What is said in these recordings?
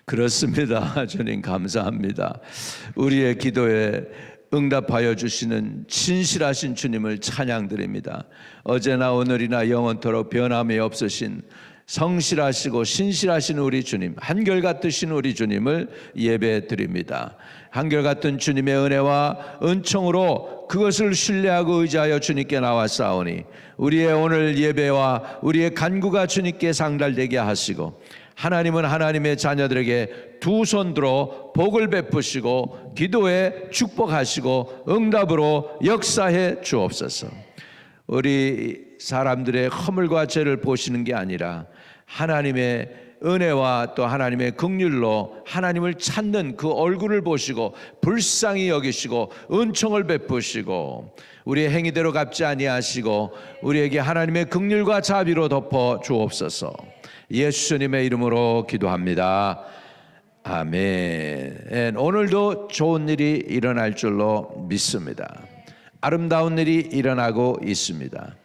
그렇습니다. 주님 감사합니다. 우리의 기도에 응답하여 주시는 신실하신 주님을 찬양드립니다. 어제나 오늘이나 영원토록 변함이 없으신 성실하시고 신실하신 우리 주님, 한결같으신 우리 주님을 예배드립니다. 한결같은 주님의 은혜와 은총으로 그것을 신뢰하고 의지하여 주님께 나왔사오니 우리의 오늘 예배와 우리의 간구가 주님께 상달되게 하시고, 하나님은 하나님의 자녀들에게 두 손 들어 복을 베푸시고 기도에 축복하시고 응답으로 역사해 주옵소서. 우리 사람들의 허물과 죄를 보시는 게 아니라 하나님의 은혜와 또 하나님의 긍휼로 하나님을 찾는 그 얼굴을 보시고 불쌍히 여기시고 은총을 베푸시고 우리의 행위대로 갚지 아니하시고 우리에게 하나님의 긍휼과 자비로 덮어 주옵소서. 예수님의 이름으로 기도합니다. 아멘. 오늘도 좋은 일이 일어날 줄로 믿습니다. 아름다운 일이 일어나고 있습니다.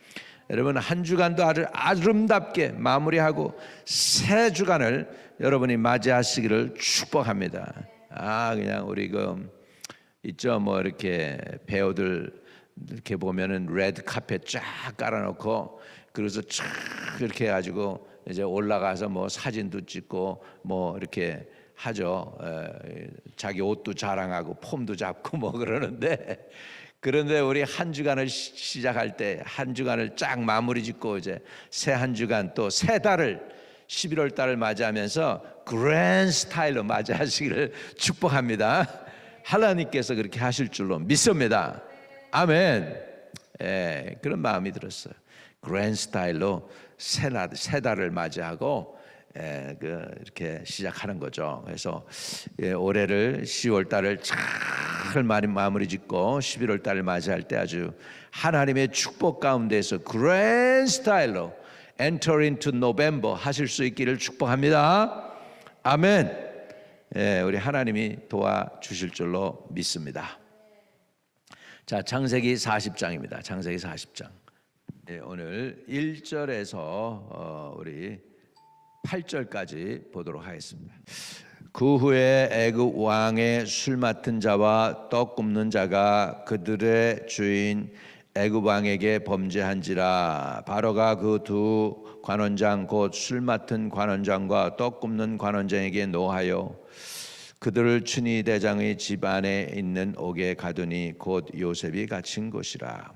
여러분, 한 주간도 아주 아름답게 마무리하고 새 주간을 여러분이 맞이하시기를 축복합니다. 그냥 우리 있죠, 이렇게 배우들 이렇게 보면은 레드 카펫 쫙 깔아놓고 그래서 쫙 이렇게 해가지고 이제 올라가서 사진도 찍고 이렇게 하죠. 자기 옷도 자랑하고 폼도 잡고 그러는데, 그런데 우리 한 주간을 시작할 때 한 주간을 쫙 마무리 짓고 이제 새 한 주간 또 새 달을 11월 달을 맞이하면서 그랜드 스타일로 맞이하시기를 축복합니다. 하나님께서 그렇게 하실 줄로 믿습니다. 아멘. 그런 마음이 들었어요. 그랜드 스타일로 새 달을 맞이하고 이렇게 시작하는 거죠. 그래서 올해를 10월 달을 잘 마무리 짓고 11월 달을 맞이할 때 아주 하나님의 축복 가운데서 그랜드 스타일로 Enter into November 하실 수 있기를 축복합니다. 아멘. 우리 하나님이 도와주실 줄로 믿습니다. 자, 창세기 40장입니다. 창세기 40장. 오늘 1절에서 우리 8절까지 보도록 하겠습니다. 그 후에 애굽 왕의 술 맡은 자와 떡 굽는 자가 그들의 주인 애굽 왕에게 범죄한지라. 바로가 그 두 관원장 곧 술 맡은 관원장과 떡 굽는 관원장에게 노하여 그들을 춘희 대장의 집 안에 있는 옥에 가두니 곧 요셉이 갇힌 곳이라.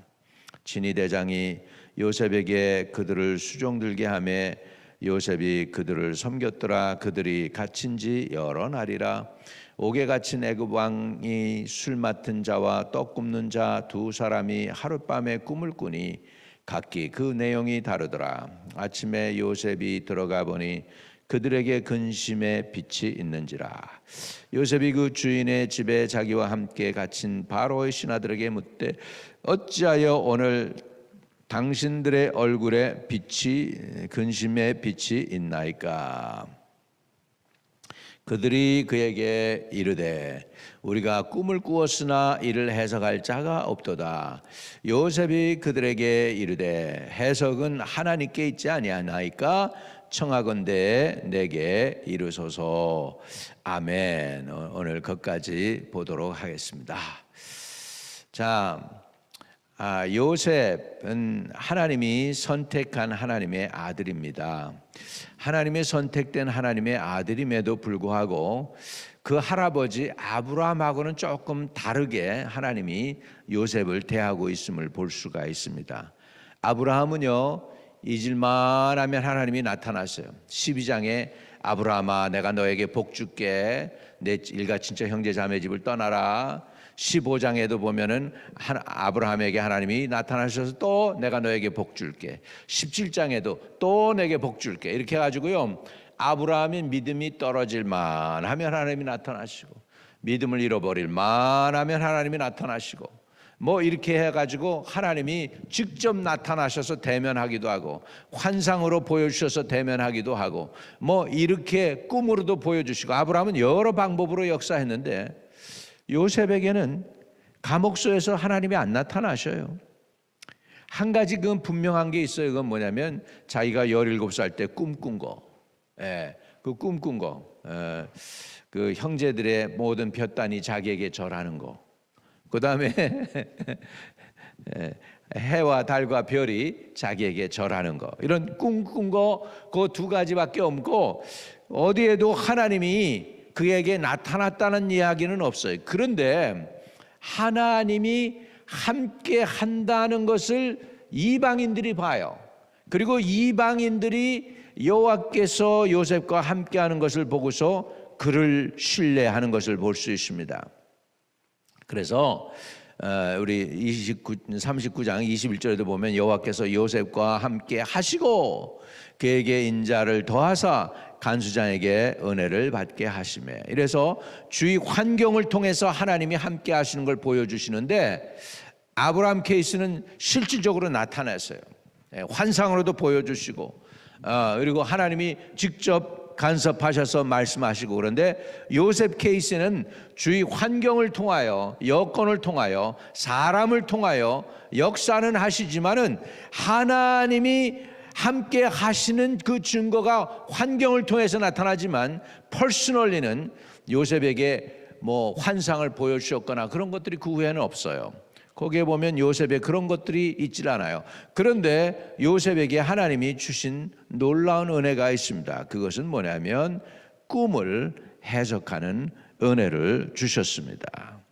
춘희 대장이 요셉에게 그들을 수종들게 하매 요셉이 그들을 섬겼더라. 그들이 갇힌 지 여러 날이라. 옥에 갇힌 애굽 왕이 술 맡은 자와 떡 굽는 자 두 사람이 하룻밤에 꿈을 꾸니 각기 그 내용이 다르더라. 아침에 요셉이 들어가 보니 그들에게 근심의 빛이 있는지라. 요셉이 그 주인의 집에 자기와 함께 갇힌 바로의 신하들에게 묻되 어찌하여 오늘 당신들의 얼굴에 근심의 빛이 있나이까? 그들이 그에게 이르되 우리가 꿈을 꾸었으나 이를 해석할 자가 없도다. 요셉이 그들에게 이르되 해석은 하나님께 있지 아니하나이까? 청하건대 내게 이르소서. 아멘. 오늘 것까지 보도록 하겠습니다. 자, 요셉은 하나님이 선택한 하나님의 아들입니다. 하나님의 선택된 하나님의 아들임에도 불구하고 그 할아버지 아브라함하고는 조금 다르게 하나님이 요셉을 대하고 있음을 볼 수가 있습니다. 아브라함은요, 잊을만 하면 하나님이 나타났어요. 12장에 아브라함아 내가 너에게 복 줄게, 내 일가 친척 형제 자매 집을 떠나라. 15장에도 보면은 아브라함에게 하나님이 나타나셔서 또 내가 너에게 복 줄게. 17장에도 또 내게 복 줄게. 이렇게 해가지고요, 아브라함이 믿음이 떨어질만 하면 하나님이 나타나시고, 믿음을 잃어버릴만 하면 하나님이 나타나시고, 이렇게 해가지고 하나님이 직접 나타나셔서 대면하기도 하고, 환상으로 보여주셔서 대면하기도 하고, 이렇게 꿈으로도 보여주시고, 아브라함은 여러 방법으로 역사했는데 요셉에게는 감옥소에서 하나님이 안 나타나셔요. 한 가지 그건 분명한 게 있어요. 그건 뭐냐면 자기가 17살 때 꿈꾼 거, 그 꿈꾼 거, 그 형제들의 모든 볕단이 자기에게 절하는 거. 그 다음에 해와 달과 별이 자기에게 절하는 거. 이런 꿈꾼 거 그 두 가지밖에 없고 어디에도 하나님이 그에게 나타났다는 이야기는 없어요. 그런데 하나님이 함께 한다는 것을 이방인들이 봐요. 그리고 이방인들이 여호와께서 요셉과 함께하는 것을 보고서 그를 신뢰하는 것을 볼 수 있습니다. 그래서 우리 39장 21절에도 보면 여호와께서 요셉과 함께 하시고 그에게 인자를 더하사 간수장에게 은혜를 받게 하시매. 이래서 주위 환경을 통해서 하나님이 함께 하시는 걸 보여주시는데 아브라함 케이스는 실질적으로 나타났어요. 환상으로도 보여주시고 그리고 하나님이 직접 간섭하셔서 말씀하시고. 그런데 요셉 케이스는 주위 환경을 통하여, 여건을 통하여, 사람을 통하여 역사는 하시지만은 하나님이 함께 하시는 그 증거가 환경을 통해서 나타나지만 퍼스널리는 요셉에게 뭐 환상을 보여주셨거나 그런 것들이 그 후에는 없어요. 거기에 보면 요셉의 그런 것들이 있질 않아요. 그런데 요셉에게 하나님이 주신 놀라운 은혜가 있습니다. 그것은 뭐냐면 꿈을 해석하는 은혜를 주셨습니다.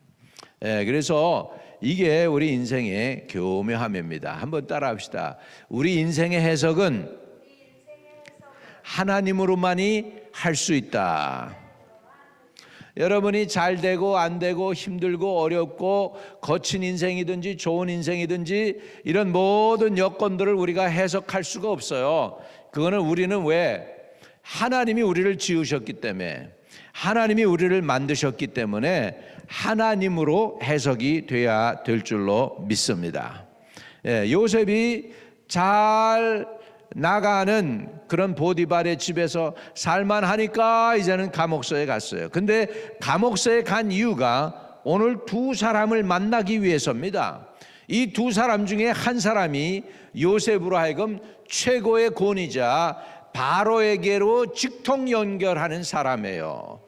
그래서 이게 우리 인생의 교묘함입니다. 한번 따라합시다. 우리 인생의 해석은 하나님으로만이 할 수 있다. 여러분이 잘 되고 안 되고 힘들고 어렵고 거친 인생이든지 좋은 인생이든지 이런 모든 여건들을 우리가 해석할 수가 없어요. 그거는 우리는 왜? 하나님이 우리를 지으셨기 때문에, 하나님이 우리를 만드셨기 때문에 하나님으로 해석이 돼야 될 줄로 믿습니다. 요셉이 잘 나가는 그런 보디발의 집에서 살만하니까 이제는 감옥소에 갔어요. 근데 감옥소에 간 이유가 오늘 두 사람을 만나기 위해서입니다. 이 두 사람 중에 한 사람이 요셉으로 하여금 최고의 권위자 바로에게로 직통 연결하는 사람이에요.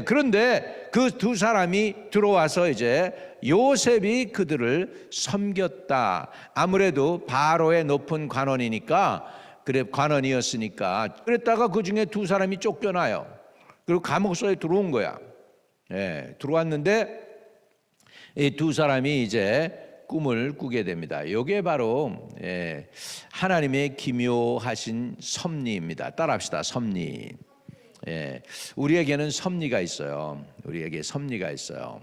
그런데 그 두 사람이 들어와서 이제 요셉이 그들을 섬겼다. 아무래도 바로의 높은 관원이니까, 그래 관원이었으니까. 그랬다가 그 중에 두 사람이 쫓겨나요. 그리고 감옥소에 들어온 거야. 들어왔는데 이 두 사람이 이제 꿈을 꾸게 됩니다. 이게 바로 하나님의 기묘하신 섭리입니다. 따라합시다. 섭리. 우리에게는 섭리가 있어요. 우리에게 섭리가 있어요.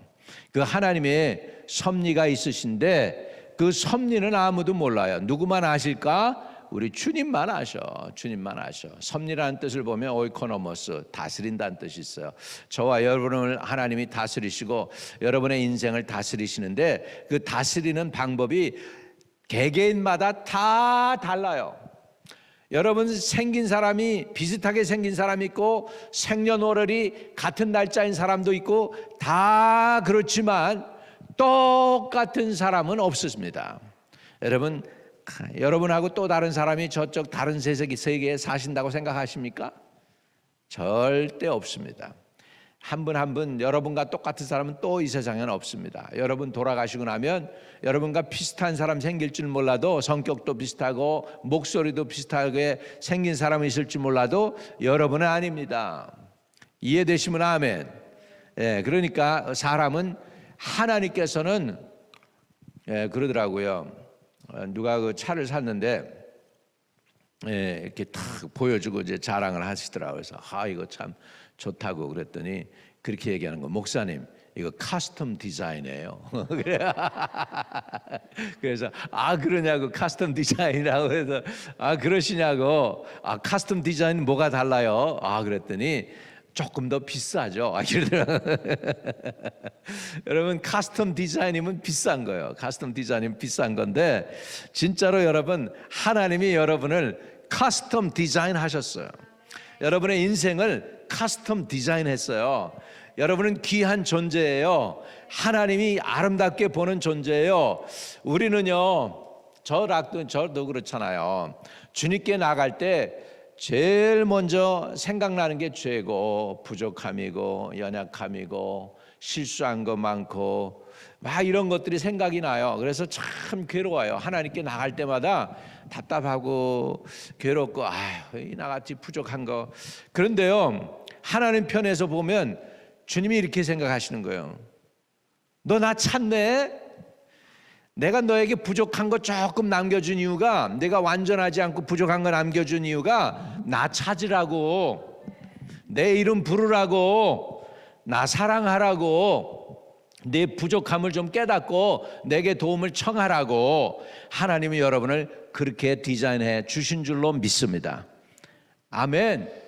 그 하나님의 섭리가 있으신데 그 섭리는 아무도 몰라요. 누구만 아실까? 우리 주님만 아셔. 주님만 아셔. 섭리라는 뜻을 보면 오이코노모스, 다스린다는 뜻이 있어요. 저와 여러분을 하나님이 다스리시고 여러분의 인생을 다스리시는데 그 다스리는 방법이 개개인마다 다 달라요. 여러분 생긴 사람이 비슷하게 생긴 사람이 있고 생년월일이 같은 날짜인 사람도 있고 다 그렇지만 똑같은 사람은 없습니다. 여러분하고 또 다른 사람이 저쪽 다른 세계에 사신다고 생각하십니까? 절대 없습니다. 한 분 한 분 여러분과 똑같은 사람은 또 이 세상에는 없습니다. 여러분 돌아가시고 나면 여러분과 비슷한 사람 생길 줄 몰라도, 성격도 비슷하고 목소리도 비슷하게 생긴 사람이 있을지 몰라도 여러분은 아닙니다. 이해되시면 아멘. 그러니까 사람은 하나님께서는 그러더라고요. 누가 그 차를 샀는데 이렇게 탁 보여주고 이제 자랑을 하시더라고요. 그래서 이거 참 좋다고 그랬더니 그렇게 얘기하는 거, 목사님 이거 카스텀 디자인이에요. 그래서 그러냐고, 카스텀 디자인이라고 해서 그러시냐고, 카스텀 디자인은 뭐가 달라요? 그랬더니 조금 더 비싸죠. 여러분 카스텀 디자인이면 비싼 거예요. 카스텀 디자인이면 비싼 건데 진짜로 여러분 하나님이 여러분을 카스텀 디자인 하셨어요. 여러분의 인생을 카스텀 디자인했어요. 여러분은 귀한 존재예요. 하나님이 아름답게 보는 존재예요. 우리는요, 저도 그렇잖아요. 주님께 나갈 때 제일 먼저 생각나는 게 죄고 부족함이고 연약함이고 실수한 거 많고 막 이런 것들이 생각이 나요. 그래서 참 괴로워요. 하나님께 나갈 때마다 답답하고 괴롭고 나같이 부족한 거. 그런데요, 하나님 편에서 보면 주님이 이렇게 생각하시는 거예요. 너 나 찾네? 내가 너에게 부족한 거 조금 남겨준 이유가, 내가 완전하지 않고 부족한 거 남겨준 이유가 나 찾으라고, 내 이름 부르라고, 나 사랑하라고, 내 부족함을 좀 깨닫고 내게 도움을 청하라고 하나님이 여러분을 그렇게 디자인해 주신 줄로 믿습니다. 아멘.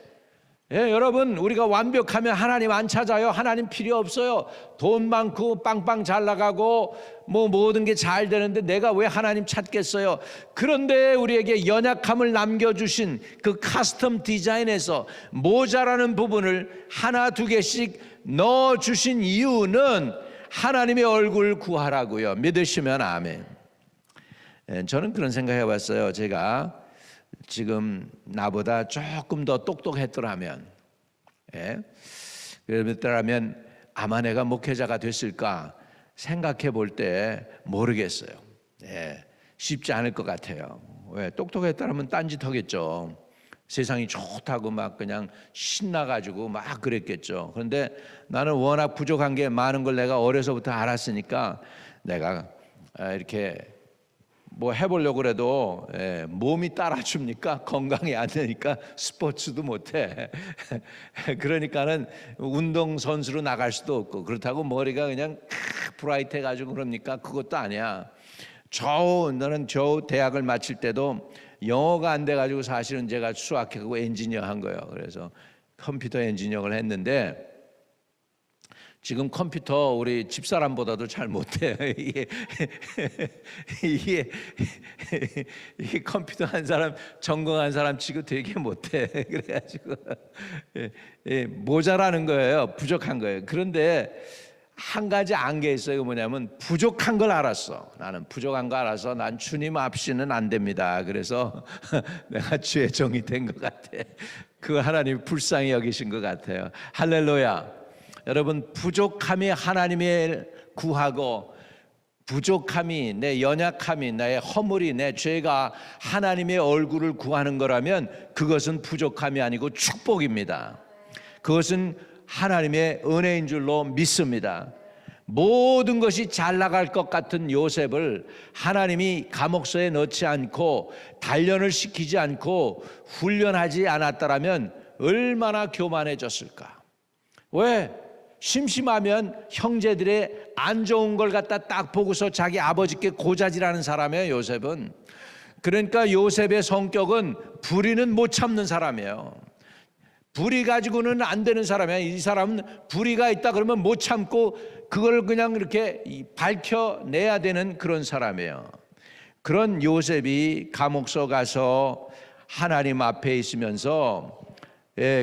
예, 여러분, 우리가 완벽하면 하나님 안 찾아요. 하나님 필요 없어요. 돈 많고 빵빵 잘 나가고 뭐 모든 게 잘 되는데 내가 왜 하나님 찾겠어요? 그런데 우리에게 연약함을 남겨주신 그 카스텀 디자인에서 모자라는 부분을 하나 두 개씩 넣어주신 이유는 하나님의 얼굴 구하라고요. 믿으시면 아멘. 예, 저는 그런 생각 해봤어요. 제가 지금 나보다 조금 더 똑똑했더라면, 그랬더라면 아마 내가 목회자가 됐을까 생각해 볼 때 모르겠어요. 쉽지 않을 것 같아요. 왜? 똑똑했더라면 딴짓하겠죠. 세상이 좋다고 막 그냥 신나가지고 막 그랬겠죠. 그런데 나는 워낙 부족한 게 많은 걸 내가 어려서부터 알았으니까 내가 이렇게 뭐 해보려고 그래도 몸이 따라줍니까? 건강이 안 되니까 스포츠도 못해. 그러니까는 운동선수로 나갈 수도 없고, 그렇다고 머리가 그냥 브라이트해가지고 그럽니까? 그것도 아니야. 나는 겨우 대학을 마칠 때도 영어가 안 돼가지고 사실은 제가 수학하고 엔지니어 한 거예요. 그래서 컴퓨터 엔지니어를 했는데 지금 컴퓨터 우리 집사람보다도 잘 못해요. 이게 컴퓨터 한 사람, 전공한 사람 치고 되게 못해. 그래가지고 모자라는 거예요. 부족한 거예요. 그런데 한 가지 안개 있어요. 뭐냐면 부족한 걸 알았어. 나는 부족한 거 알아서 난 주님 없이는 안 됩니다. 그래서 내가 주의 종이 된 것 같아. 그 하나님 불쌍히 여기신 것 같아요. 할렐루야. 여러분, 부족함이 하나님의 구하고, 부족함이, 내 연약함이, 나의 허물이, 내 죄가 하나님의 얼굴을 구하는 거라면 그것은 부족함이 아니고 축복입니다. 그것은 하나님의 은혜인 줄로 믿습니다. 모든 것이 잘 나갈 것 같은 요셉을 하나님이 감옥소에 넣지 않고 단련을 시키지 않고 훈련하지 않았더라면 얼마나 교만해졌을까. 왜? 심심하면 형제들의 안 좋은 걸 갖다 딱 보고서 자기 아버지께 고자질하는 사람이에요. 요셉은. 그러니까 요셉의 성격은 불의는 못 참는 사람이에요. 불의 가지고는 안 되는 사람이에요. 이 사람은 불의가 있다 그러면 못 참고 그걸 그냥 이렇게 밝혀내야 되는 그런 사람이에요. 그런 요셉이 감옥소 가서 하나님 앞에 있으면서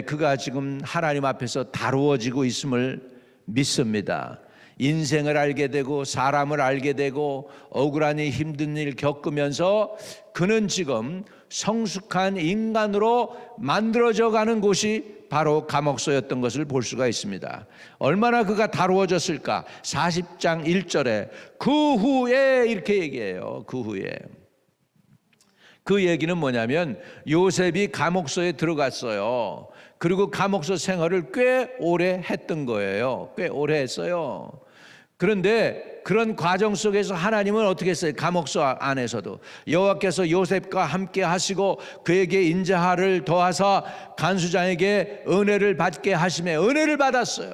그가 지금 하나님 앞에서 다루어지고 있음을 믿습니다. 인생을 알게 되고 사람을 알게 되고 억울하니 힘든 일 겪으면서 그는 지금 성숙한 인간으로 만들어져 가는 곳이 바로 감옥소였던 것을 볼 수가 있습니다. 얼마나 그가 다루어졌을까? 40장 1절에 그 후에 이렇게 얘기해요. 그 후에. 그 얘기는 뭐냐면 요셉이 감옥소에 들어갔어요. 그리고 감옥소 생활을 꽤 오래 했던 거예요. 꽤 오래 했어요. 그런데 그런 과정 속에서 하나님은 어떻게 했어요? 감옥소 안에서도 여호와께서 요셉과 함께 하시고 그에게 인자하를 더하사 간수장에게 은혜를 받게 하시며 은혜를 받았어요.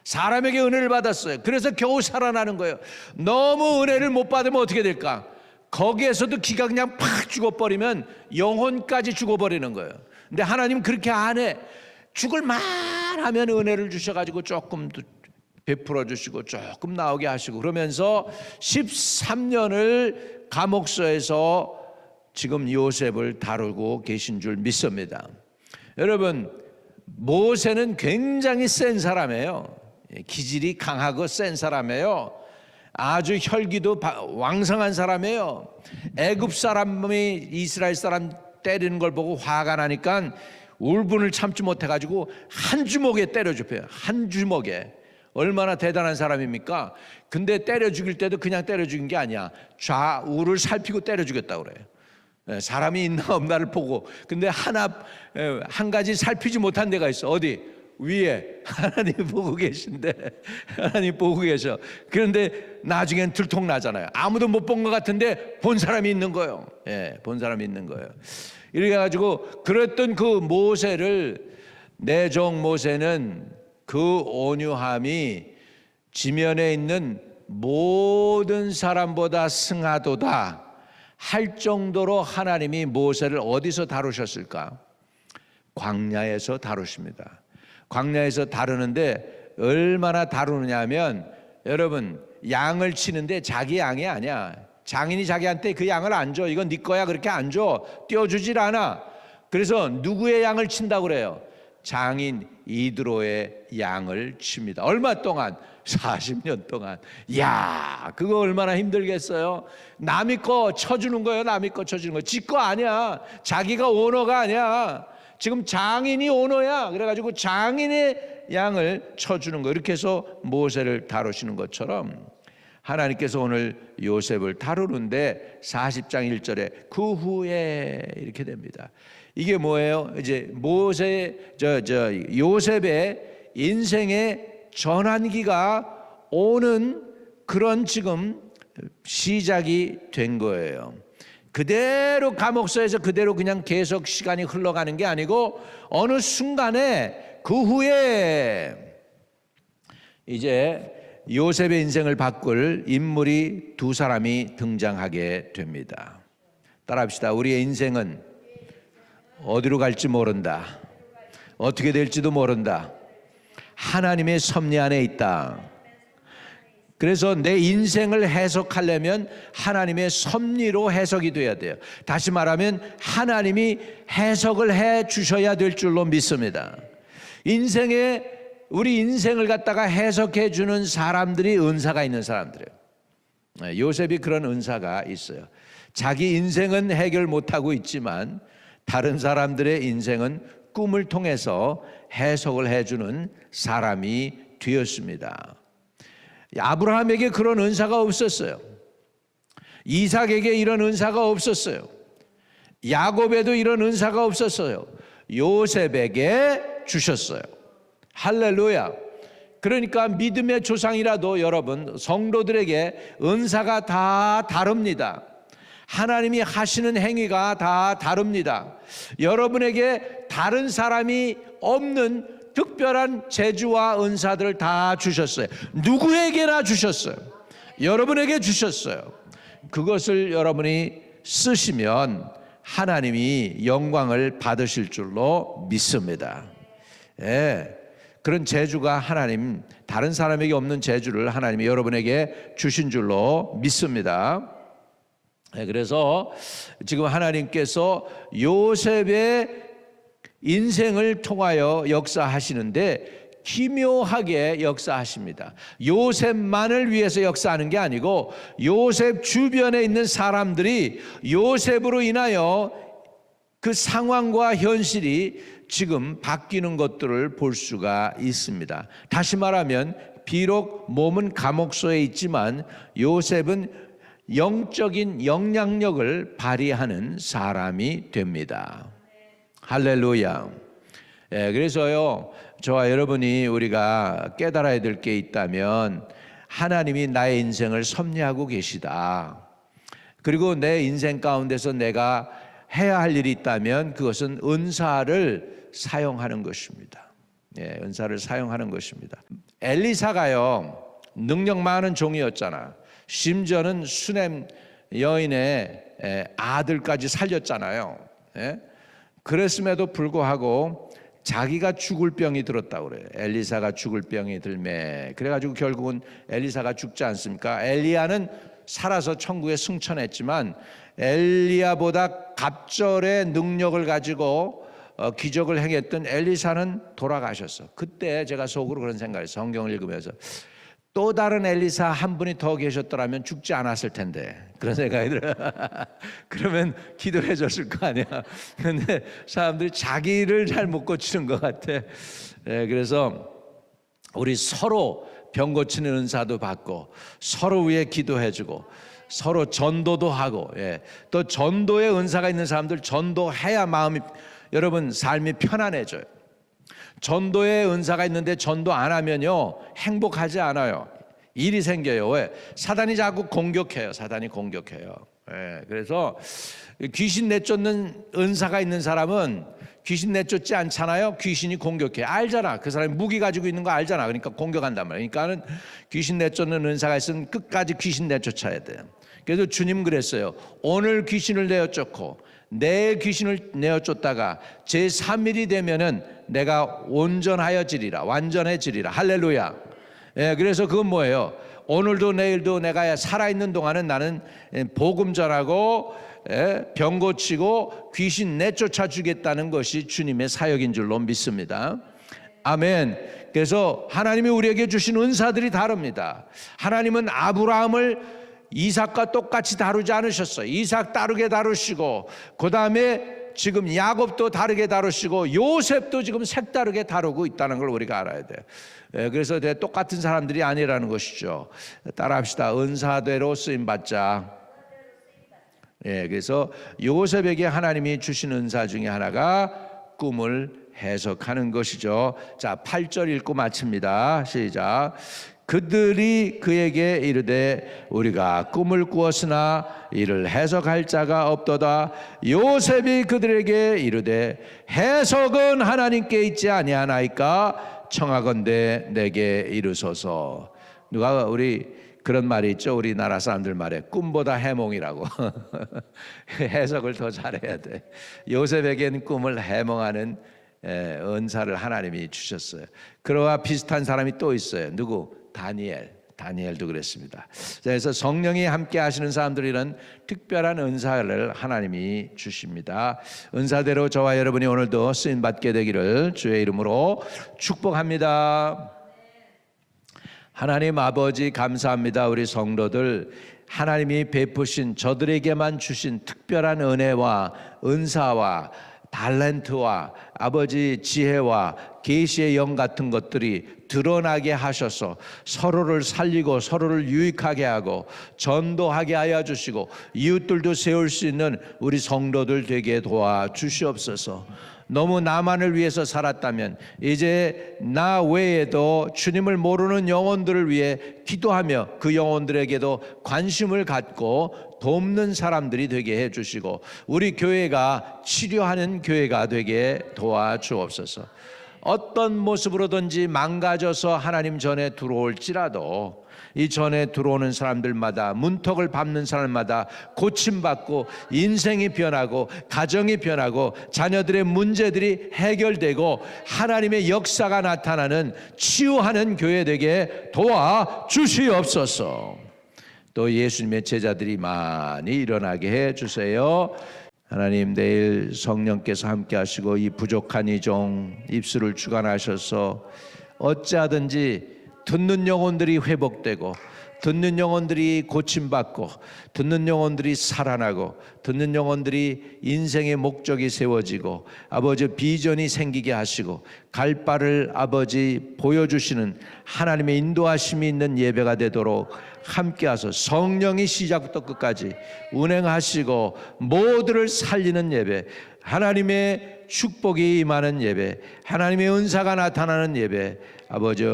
사람에게 은혜를 받았어요. 그래서 겨우 살아나는 거예요. 너무 은혜를 못 받으면 어떻게 될까? 거기에서도 기가 그냥 팍 죽어버리면 영혼까지 죽어버리는 거예요. 근데 하나님 그렇게 안 해. 죽을 만하면 은혜를 주셔가지고 조금 베풀어 주시고 조금 나오게 하시고 그러면서 13년을 감옥소에서 지금 요셉을 다루고 계신 줄 믿습니다. 여러분, 모세는 굉장히 센 사람이에요. 기질이 강하고 센 사람이에요. 아주 혈기도 왕성한 사람이에요. 애굽 사람이 이스라엘 사람 때리는 걸 보고 화가 나니까 울분을 참지 못해가지고 한 주먹에 때려 줍혀요. 한 주먹에. 얼마나 대단한 사람입니까? 근데 때려 죽일 때도 그냥 때려 죽인 게 아니야. 좌우를 살피고 때려 죽였다고 그래요. 사람이 있나 없나를 보고. 근데 한 가지 살피지 못한 데가 있어. 어디? 위에. 하나님 보고 계신데, 하나님 보고 계셔. 그런데 나중엔 들통나잖아요. 아무도 못 본 것 같은데 본 사람이 있는 거예요. 본 사람이 있는 거예요. 이렇게 해가지고 그랬던 그 모세를, 내 종 모세는 그 온유함이 지면에 있는 모든 사람보다 승하도다 할 정도로 하나님이 모세를 어디서 다루셨을까? 광야에서 다루십니다. 광야에서 다루는데 얼마나 다루느냐 하면, 여러분, 양을 치는데 자기 양이 아니야. 장인이 자기한테 그 양을 안 줘. 이건 네 거야 그렇게 안 줘. 띄워주질 않아. 그래서 누구의 양을 친다고 그래요? 장인 이드로의 양을 칩니다. 얼마 동안? 40년 동안. 야, 그거 얼마나 힘들겠어요. 남의 거 쳐주는 거예요. 남의 거 쳐주는 거. 지 거 아니야. 자기가 오너가 아니야. 지금 장인이 오너야. 그래가지고 장인의 양을 쳐주는 거. 이렇게 해서 모세를 다루시는 것처럼 하나님께서 오늘 요셉을 다루는데 40장 1절에 그 후에 이렇게 됩니다. 이게 뭐예요? 이제 요셉의 인생의 전환기가 오는 그런 지금 시작이 된 거예요. 그대로 감옥소에서 그대로 그냥 계속 시간이 흘러가는 게 아니고 어느 순간에 그 후에 이제 요셉의 인생을 바꿀 인물이 두 사람이 등장하게 됩니다. 따라합시다. 우리의 인생은 어디로 갈지 모른다. 어떻게 될지도 모른다. 하나님의 섭리 안에 있다. 그래서 내 인생을 해석하려면 하나님의 섭리로 해석이 돼야 돼요. 다시 말하면 하나님이 해석을 해 주셔야 될 줄로 믿습니다. 우리 인생을 갖다가 해석해 주는 사람들이 은사가 있는 사람들이에요. 요셉이 그런 은사가 있어요. 자기 인생은 해결 못하고 있지만 다른 사람들의 인생은 꿈을 통해서 해석을 해주는 사람이 되었습니다. 아브라함에게 그런 은사가 없었어요. 이삭에게 이런 은사가 없었어요. 야곱에도 이런 은사가 없었어요. 요셉에게 주셨어요. 할렐루야. 그러니까 믿음의 조상이라도 여러분, 성도들에게 은사가 다 다릅니다. 하나님이 하시는 행위가 다 다릅니다. 여러분에게 다른 사람이 없는 특별한 재주와 은사들을 다 주셨어요. 누구에게나 주셨어요. 여러분에게 주셨어요. 그것을 여러분이 쓰시면 하나님이 영광을 받으실 줄로 믿습니다. 그런 재주가 하나님, 다른 사람에게 없는 재주를 하나님이 여러분에게 주신 줄로 믿습니다. 그래서 지금 하나님께서 요셉의 인생을 통하여 역사하시는데 기묘하게 역사하십니다. 요셉만을 위해서 역사하는 게 아니고 요셉 주변에 있는 사람들이 요셉으로 인하여 그 상황과 현실이 지금 바뀌는 것들을 볼 수가 있습니다. 다시 말하면 비록 몸은 감옥소에 있지만 요셉은 영적인 영향력을 발휘하는 사람이 됩니다. 할렐루야. 그래서요, 저와 여러분이 우리가 깨달아야 될 게 있다면 하나님이 나의 인생을 섭리하고 계시다. 그리고 내 인생 가운데서 내가 해야 할 일이 있다면 그것은 은사를 사용하는 것입니다. 은사를 사용하는 것입니다. 엘리사가요, 능력 많은 종이었잖아. 심지어는 수넴 여인의 아들까지 살렸잖아요. 그랬음에도 불구하고 자기가 죽을 병이 들었다고 그래요. 엘리사가 죽을 병이 들매. 그래가지고 결국은 엘리사가 죽지 않습니까? 엘리야는 살아서 천국에 승천했지만 엘리야보다 갑절의 능력을 가지고 기적을 행했던 엘리사는 돌아가셨어. 그때 제가 속으로 그런 생각을 했어요. 성경을 읽으면서 또 다른 엘리사 한 분이 더 계셨더라면 죽지 않았을 텐데 그런 생각이 들어요. 그러면 기도를 해줬을 거 아니야. 근데 사람들이 자기를 잘 못 고치는 것 같아. 그래서 우리 서로 병 고치는 은사도 받고 서로 위해 기도해주고 서로 전도도 하고, 또 전도의 은사가 있는 사람들 전도해야 마음이, 여러분 삶이 편안해져요. 전도의 은사가 있는데 전도 안 하면요 행복하지 않아요. 일이 생겨요. 왜? 사단이 자꾸 공격해요. 사단이 공격해요. 그래서 귀신 내쫓는 은사가 있는 사람은 귀신 내쫓지 않잖아요. 귀신이 공격해. 알잖아. 그 사람이 무기 가지고 있는 거 알잖아. 그러니까 공격한단 말이에요. 그러니까는 귀신 내쫓는 은사가 있으면 끝까지 귀신 내쫓아야 돼요. 그래서 주님 그랬어요. 오늘 귀신을 내어쫓고 내일 귀신을 내어쫓다가 제3일이 되면은 내가 온전하여지리라, 완전해지리라. 할렐루야. 그래서 그건 뭐예요? 오늘도 내일도 내가 살아있는 동안은 나는 복음 전하고 병 고치고 귀신 내쫓아 주겠다는 것이 주님의 사역인 줄로 믿습니다. 아멘. 그래서 하나님이 우리에게 주신 은사들이 다릅니다. 하나님은 아브라함을 이삭과 똑같이 다루지 않으셨어요. 이삭 다르게 다루시고 그 다음에 지금 야곱도 다르게 다루시고 요셉도 지금 색다르게 다루고 있다는 걸 우리가 알아야 돼요. 그래서 똑같은 사람들이 아니라는 것이죠. 따라합시다. 은사대로 쓰임받자. 그래서 요셉에게 하나님이 주신 은사 중에 하나가 꿈을 해석하는 것이죠. 자, 8절 읽고 마칩니다. 시작. 그들이 그에게 이르되 우리가 꿈을 꾸었으나 이를 해석할 자가 없도다. 요셉이 그들에게 이르되 해석은 하나님께 있지 아니하나이까 청하건대 내게 이르소서. 누가 우리 그런 말이 있죠. 우리나라 사람들 말에 꿈보다 해몽이라고. 해석을 더 잘해야 돼. 요셉에게는 꿈을 해몽하는 은사를 하나님이 주셨어요. 그와 비슷한 사람이 또 있어요. 누구? 다니엘도 그랬습니다. 그래서 성령이 함께 하시는 사람들이는 특별한 은사를 하나님이 주십니다. 은사대로 저와 여러분이 오늘도 쓰임 받게 되기를 주의 이름으로 축복합니다. 하나님 아버지 감사합니다. 우리 성도들 하나님이 베푸신 저들에게만 주신 특별한 은혜와 은사와 달란트와 아버지 지혜와 계시의 영 같은 것들이 드러나게 하셔서 서로를 살리고 서로를 유익하게 하고 전도하게 하여 주시고 이웃들도 세울 수 있는 우리 성도들 되게 도와주시옵소서. 너무 나만을 위해서 살았다면 이제 나 외에도 주님을 모르는 영혼들을 위해 기도하며 그 영혼들에게도 관심을 갖고 돕는 사람들이 되게 해주시고 우리 교회가 치료하는 교회가 되게 도와주옵소서. 어떤 모습으로든지 망가져서 하나님 전에 들어올지라도 이 전에 들어오는 사람들마다 문턱을 밟는 사람마다 고침받고 인생이 변하고 가정이 변하고 자녀들의 문제들이 해결되고 하나님의 역사가 나타나는 치유하는 교회 되게 도와주시옵소서. 또 예수님의 제자들이 많이 일어나게 해주세요. 하나님 내일 성령께서 함께 하시고 이 부족한 이 종 입술을 주관하셔서 어찌하든지 듣는 영혼들이 회복되고 듣는 영혼들이 고침받고 듣는 영혼들이 살아나고 듣는 영혼들이 인생의 목적이 세워지고 아버지 비전이 생기게 하시고 갈 바를 아버지 보여주시는 하나님의 인도하심이 있는 예배가 되도록 함께하소. 성령이 시작부터 끝까지 운행하시고 모두를 살리는 예배, 하나님의 축복이 임하는 예배, 하나님의 은사가 나타나는 예배, 아버지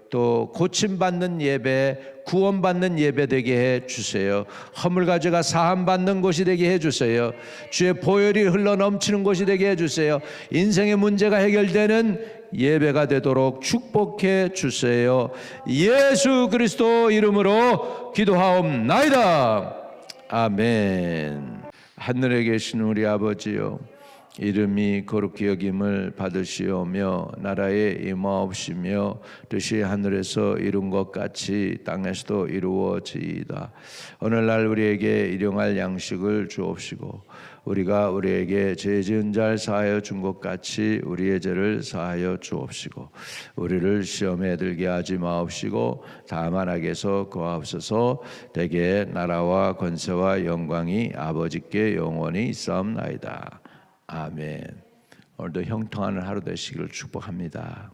또 고침받는 예배, 구원받는 예배 되게 해 주세요. 허물 가져가 사함받는 곳이 되게 해 주세요. 주의 보혈이 흘러 넘치는 곳이 되게 해 주세요. 인생의 문제가 해결되는 예배가 되도록 축복해 주세요. 예수 그리스도 이름으로 기도하옵나이다. 아멘. 하늘에 계신 우리 아버지요, 이름이 거룩히 여김을 받으시오며 나라에 임하옵시며 뜻이 하늘에서 이룬 것 같이 땅에서도 이루어지이다. 오늘날 우리에게 일용할 양식을 주옵시고 우리가 우리에게 죄 지은 자를 사하여 준 것 같이 우리의 죄를 사하여 주옵시고 우리를 시험에 들게 하지 마옵시고 다만 악에서 구하옵소서. 대개 나라와 권세와 영광이 아버지께 영원히 있사옵나이다. 아멘. 오늘도 형통하는 하루 되시기를 축복합니다.